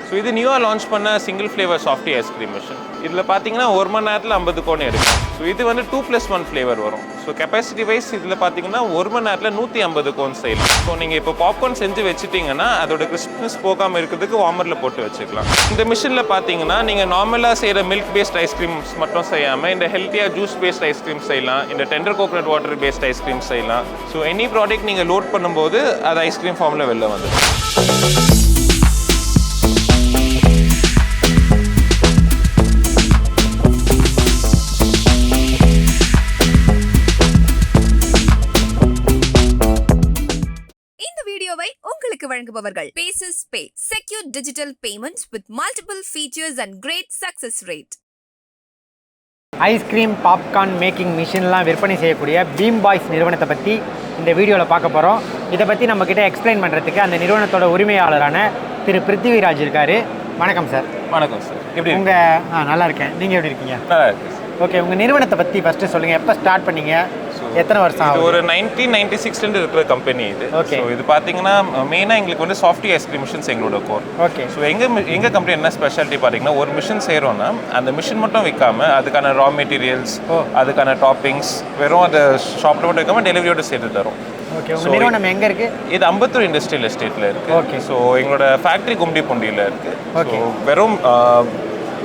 So இது நியூவாக launch பண்ண single flavour softy ice cream machine. இதில் பார்த்தீங்கன்னா 1 மணி நேரத்தில் 50 கோன் எடுக்கும். ஸோ இது வந்து 2+1 ஃப்ளேவர் வரும். ஸோ கெப்பாசிட்டி வைஸ் இதில் பார்த்தீங்கன்னா 1 மணி நேரத்தில் 150 கோன் செய்யலாம். ஸோ நீங்கள் இப்போ பாப்கார்ன் செஞ்சு வச்சுட்டிங்கன்னா அதோட கிறிஸ்ப்னஸ் போகாமல் இருக்கிறதுக்கு வார்மரில் போட்டு வச்சுக்கலாம். இந்த மிஷினில் பார்த்தீங்கன்னா நீங்கள் நார்மலாக செய்கிற மில்க் பேஸ்ட் ஐஸ்கிரீம்ஸ் மட்டும் செய்யாமல் இந்த ஹெல்த்தியாக ஜூஸ் பேஸ்ட் ஐஸ்கிரீம் செய்யலாம், இந்த tender coconut water based ice cream செய்யலாம். ஸோ எனி ப்ராடக்ட் நீங்கள் லோட் பண்ணும்போது அது ஐஸ்கிரீம் ஃபார்மில் வெளில வந்துடும். உங்களுக்கு வழங்குபவர்கள் பேசஸ் பே, secure digital payments with multiple features and great success rate. Ice cream popcorn making மிஷின்லாம் விற்பனை செய்யக்கூடிய BhimBoys நிறுவனத்தை பற்றி இந்த வீடியோவில் பார்க்க போகிறோம். இதை பற்றி நம்மக்கிட்ட எக்ஸ்பிளைன் பண்ணுறதுக்கு அந்த நிறுவனத்தோட உரிமையாளரான திரு பிருத்திவிராஜ் இருக்கார். வணக்கம் சார். வணக்கம் சார். எப்படி நல்லா இருக்கேன். நீங்கள் எப்படி இருக்கீங்க? நல்லா இருக்கு. ஓகே, உங்கள் நிறுவனத்தை பற்றி ஃபஸ்ட்டு சொல்லுங்கள். எப்போ ஸ்டார்ட் பண்ணீங்க? எத்தனை வருஷம்? இது ஒரு 1996 இருக்கிற கம்பெனி இது. ஓகே. ஸோ இது பார்த்தீங்கன்னா மெயினாக எங்களுக்கு வந்து சாஃப்டி ஐஸ்கிரீம் மிஷின்ஸ் எங்களோட கோர். ஓகே. ஸோ எங்கள் கம்பெனி என்ன ஸ்பெஷாலிட்டி பார்த்தீங்கன்னா, ஒரு மிஷின் செய்கிறோன்னா அந்த மிஷின் மட்டும் விற்காமல் அதுக்கான ரா மெட்டீரியல்ஸ், அதுக்கான டாப்பிங்ஸ் வெறும் அதை ஷாப்பில் மட்டும் வைக்காமல் டெலிவரியோட சேர்த்து தரும். ஓகே. உங்கள் நிறுவனம் எங்கே இருக்குது? இது அம்பத்தூர் இண்டஸ்ட்ரியல் எஸ்டேட்டில் இருக்குது. ஓகே. ஸோ எங்களோட ஃபேக்ட்ரி கும்டிபூண்டியில் இருக்குது. ஓகே. வெறும்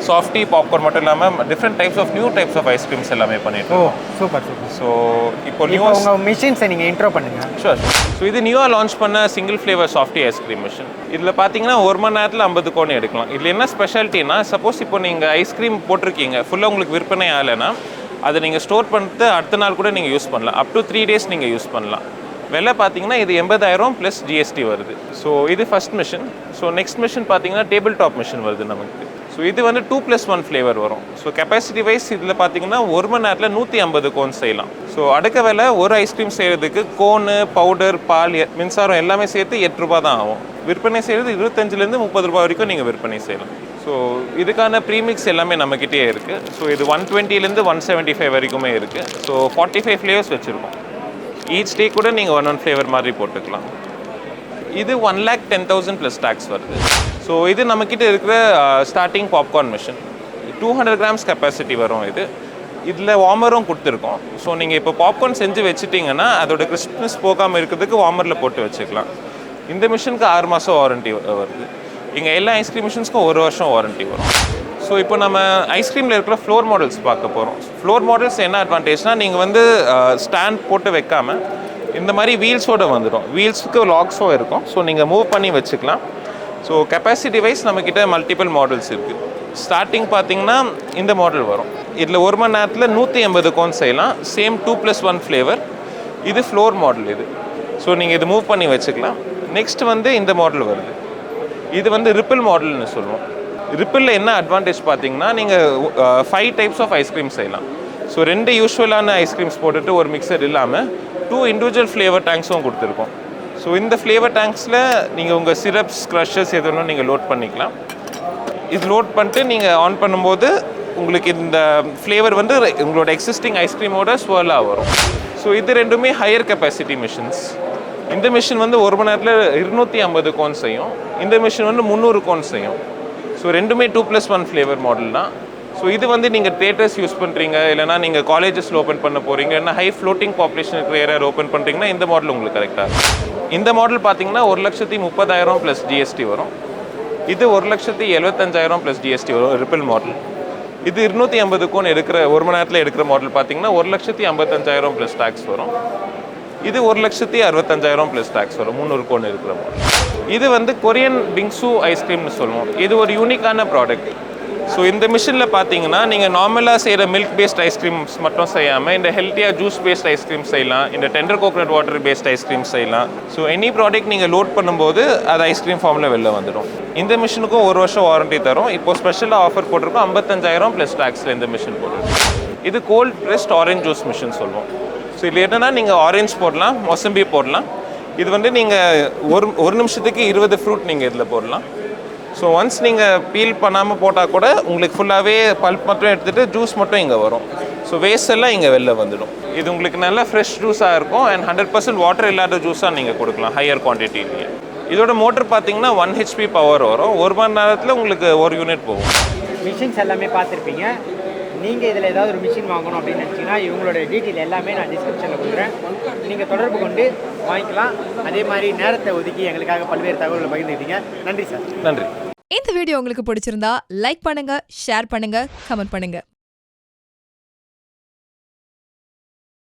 சாஃப்டி பாப்கார்ன் மட்டும் இல்லாமல் different types of new types of ice creams எல்லாமே பண்ணிட்டு. Super super. ஸோ இப்போ உங்கள் மிஷின்ஸை நீங்கள் இன்ட்ரோ பண்ணுங்கள். ஷூர். ஸோ இது நியூவாக லான்ச் பண்ண single flavour softy ice cream machine. இதில் பார்த்தீங்கன்னா 1 மணி நேரத்தில் 50 கோன் எடுக்கலாம். இதில் என்ன ஸ்பெஷாலிட்டினா, சப்போஸ் இப்போ நீங்கள் ஐஸ்கிரீம் போட்டிருக்கீங்க, ஃபுல்லாக உங்களுக்கு விற்பனை ஆகலைன்னா அதை நீங்கள் ஸ்டோர் பண்ணிட்டு அடுத்த நாள் கூட நீங்கள் யூஸ் பண்ணலாம். அப் டு 3 days நீங்கள் யூஸ் பண்ணலாம். விலை பார்த்தீங்கன்னா இது 80,000 ப்ளஸ் ஜிஎஸ்டி வருது. ஸோ இது first machine. So next machine பார்த்தீங்கன்னா டேபிள் டாப் மிஷின் வருது நமக்கு. ஸோ இது வந்து 2+1 ஃப்ளேவர் வரும். ஸோ கெப்பாசிட்டி வைஸ் இதில் பார்த்தீங்கன்னா 1 மணி நேரத்தில் 150 கோன் செய்யலாம். ஸோ அடுக்க விலை ஒரு ஐஸ்கிரீம் செய்கிறதுக்கு கோனு, பவுடர், பால், மின்சாரம் எல்லாமே சேர்த்து 8 ரூபா தான் ஆகும். விற்பனை செய்கிறது 25லேருந்து 30 ரூபா வரைக்கும் நீங்கள் விற்பனை செய்யலாம். ஸோ இதுக்கான ப்ரீமிக்ஸ் எல்லாமே நம்மக்கிட்டே இருக்குது. ஸோ இது 120லேருந்து 175 வரைக்குமே இருக்குது. ஸோ 45 ஃப்ளேவர்ஸ் வச்சுருக்கோம். ஈச் டே கூட நீங்கள் 1 ஃப்ளேவர் மாதிரி போட்டுக்கலாம். இது 1,10,000 ப்ளஸ் டேக்ஸ் வருது. ஸோ இது நம்மக்கிட்ட இருக்கிற starting popcorn machine. 200 grams capacity வரும் இது. இதில் வார்மரும் கொடுத்துருக்கோம். ஸோ நீங்கள் இப்போ பாப்கார்ன் செஞ்சு வச்சுட்டிங்கன்னா அதோட கிறிஸ்ப்னஸ் போகாமல் இருக்கிறதுக்கு வார்மரில் போட்டு வச்சுக்கலாம். இந்த மிஷினுக்கு 6 மாதம் வாரண்ட்டி வருது. இங்கே எல்லா ஐஸ்கிரீம் மிஷின்ஸ்க்கும் 1 வருஷம் வாரண்ட்டி வரும். ஸோ இப்போ நம்ம ஐஸ்கிரீமில் இருக்கிற ஃப்ளோர் மாடல்ஸ் பார்க்க போகிறோம். ஃப்ளோர் மாடல்ஸ் என்ன அட்வான்டேஜ்னால், நீங்கள் வந்து ஸ்டாண்ட் போட்டு வைக்காமல் இந்த மாதிரி வீல்ஸோடு வந்துடும். வீல்ஸுக்கு லாக்ஸும் இருக்கும். ஸோ நீங்கள் மூவ் பண்ணி வச்சுக்கலாம். ஸோ கெப்பாசிட்டி வைஸ் நம்மக்கிட்ட மல்டிபிள் மாடல்ஸ் இருக்குது. ஸ்டார்டிங் பார்த்தீங்கன்னா இந்த மாடல் வரும். இதில் 1 மணி நேரத்தில் 180 கோன் செய்யலாம். Same 2+1 flavour. இது ஃப்ளோர் மாடல் இது. ஸோ நீங்கள் இது மூவ் பண்ணி வச்சுக்கலாம். நெக்ஸ்ட் வந்து இந்த மாடல் வருது. இது வந்து ரிப்பிள் மாடல்னு சொல்லுவோம். ரிப்பிளில் என்ன அட்வான்டேஜ் பார்த்தீங்கன்னா, நீங்கள் 5 டைப்ஸ் ஆஃப் ஐஸ்கிரீம் செய்யலாம். ஸோ 2 யூஸ்வலான ஐஸ்கிரீம்ஸ் போட்டுட்டு ஒரு மிக்சர் இல்லாமல் 2 இண்டிவிஜுவல் ஃப்ளேவர் டேங்க்ஸும் கொடுத்துருக்கோம். ஸோ இந்த ஃப்ளேவர் டேங்க்ஸில் நீங்கள் உங்கள் சிரப்ஸ், க்ரஷஸ் எது வேணும் நீங்கள் லோட் பண்ணிக்கலாம். இது லோட் பண்ணிட்டு நீங்கள் ஆன் பண்ணும்போது உங்களுக்கு இந்த ஃப்ளேவர் வந்து உங்களோட எக்ஸிஸ்டிங் ஐஸ்கிரீமோட ஸ்வர்லாக வரும். ஸோ இது ரெண்டுமே ஹையர் கெப்பாசிட்டி மிஷின்ஸ். இந்த மிஷின் வந்து 1 மணி நேரத்தில் 250 கோன் செய்யும். இந்த மிஷின் வந்து 300 கோன் செய்யும். ஸோ ரெண்டுமே 2+1 ஃப்ளேவர் மாடல் தான். ஸோ இது வந்து நீங்கள் தேட்டர்ஸ் யூஸ் பண்ணுறீங்க, இல்லைனா நீங்கள் காலேஜஸில் ஓப்பன் பண்ண போகிறீங்க, இல்லைனா ஹை ஃப்ளோட்டிங் பாப்புலேஷன் இருக்கிற ஏரியா ஓப்பன் பண்ணுறீங்கன்னா இந்த மாடல் உங்களுக்கு கரெக்டாக இருக்கும். இந்த மாடல் பார்த்தீங்கன்னா 1,30,000 ப்ளஸ் ஜிஎஸ்டி வரும். இது 1,75,000 ப்ளஸ் ஜிஎஸ்டி வரும் ரிப்பிள் மாடல். இது 250 கோன் எடுக்கிற 1 மணி நேரத்தில் எடுக்கிற மாடல் பார்த்தீங்கன்னா 1,55,000 ப்ளஸ் டேக்ஸ் வரும். இது 1,65,000 ப்ளஸ் டேக்ஸ் வரும் 300 கோன் இருக்கிற மாடல். இது வந்து கொரியன் பிங்சு ஐஸ்கிரீம்னு சொல்லுவோம். இது ஒரு யூனிக்கான ப்ராடக்ட். ஸோ இந்த மிஷினில் பார்த்தீங்கன்னா நீங்கள் நார்மலாக செய்கிற மில்க் பேஸ்ட் ஐஸ்கிரீம்ஸ் மட்டும் செய்யாமல் இந்த ஹெல்த்தியாக ஜூஸ் பேஸ்ட் ஐஸ்கிரீம் செய்யலாம், இந்த tender coconut water based ice cream செய்யலாம். ஸோ எனி ப்ராடக்ட் நீங்கள் லோட் பண்ணும்போது அது ஐஸ்கிரீம் ஃபார்மில் வெளில வந்துடும். இந்த மிஷினுக்கும் 1 வருஷம் வாரண்ட்டி தரும். இப்போ ஸ்பெஷலாக ஆஃபர் போட்டிருக்கோம். 55,000 ப்ளஸ் டேக்ஸில் இந்த மிஷின் போட்டுருக்கோம். இது cold pressed orange juice machine சொல்லுவோம். ஸோ இதில் என்னென்னா நீங்கள் ஆரஞ்ச் போடலாம், மொசம்பி போடலாம். இது வந்து நீங்கள் ஒரு நிமிஷத்துக்கு 20 ஃப்ரூட் நீங்கள் இதில் போடலாம். ஸோ ஒன்ஸ் நீங்கள் பீல் பண்ணாமல் போட்டால் கூட உங்களுக்கு ஃபுல்லாகவே பல்ப் மட்டும் எடுத்துகிட்டு ஜூஸ் மட்டும் இங்கே வரும். ஸோ வேஸ்ட் எல்லாம் இங்கே வெளில வந்துடும். இது உங்களுக்கு நல்லா ஃப்ரெஷ் ஜூஸாக இருக்கும். அண்ட் 100% வாட்டர் இல்லாத ஜூஸாக நீங்கள் கொடுக்கலாம் ஹையர் குவான்டிட்டிலேயே. இதோட மோட்டர் பார்த்தீங்கன்னா 1 ஹெச்பி பவர் வரும். 1 மணி நேரத்தில் உங்களுக்கு 1 யூனிட் போகும். மிஷின்ஸ் எல்லாமே பார்த்துருப்பீங்க. நீங்கள் இதில் ஏதாவது ஒரு மிஷின் வாங்கணும் அப்படின்னு நினச்சிங்கன்னா இவங்களோட டீட்டெயில் எல்லாமே நான் டிஸ்கிரிப்ஷனில் கொடுக்குறேன். நீங்கள் தொடர்பு கொண்டு வாங்கிக்கலாம். அதே மாதிரி நேரத்தை ஒதுக்கி எங்களுக்காக பல்வேறு தகவல்களை பகிர்ந்துக்கிட்டீங்க. நன்றி சார். நன்றி. இந்த வீடியோ உங்களுக்கு பிடிச்சிருந்தா லைக் பண்ணுங்க, ஷேர் பண்ணுங்க, கமெண்ட் பண்ணுங்க.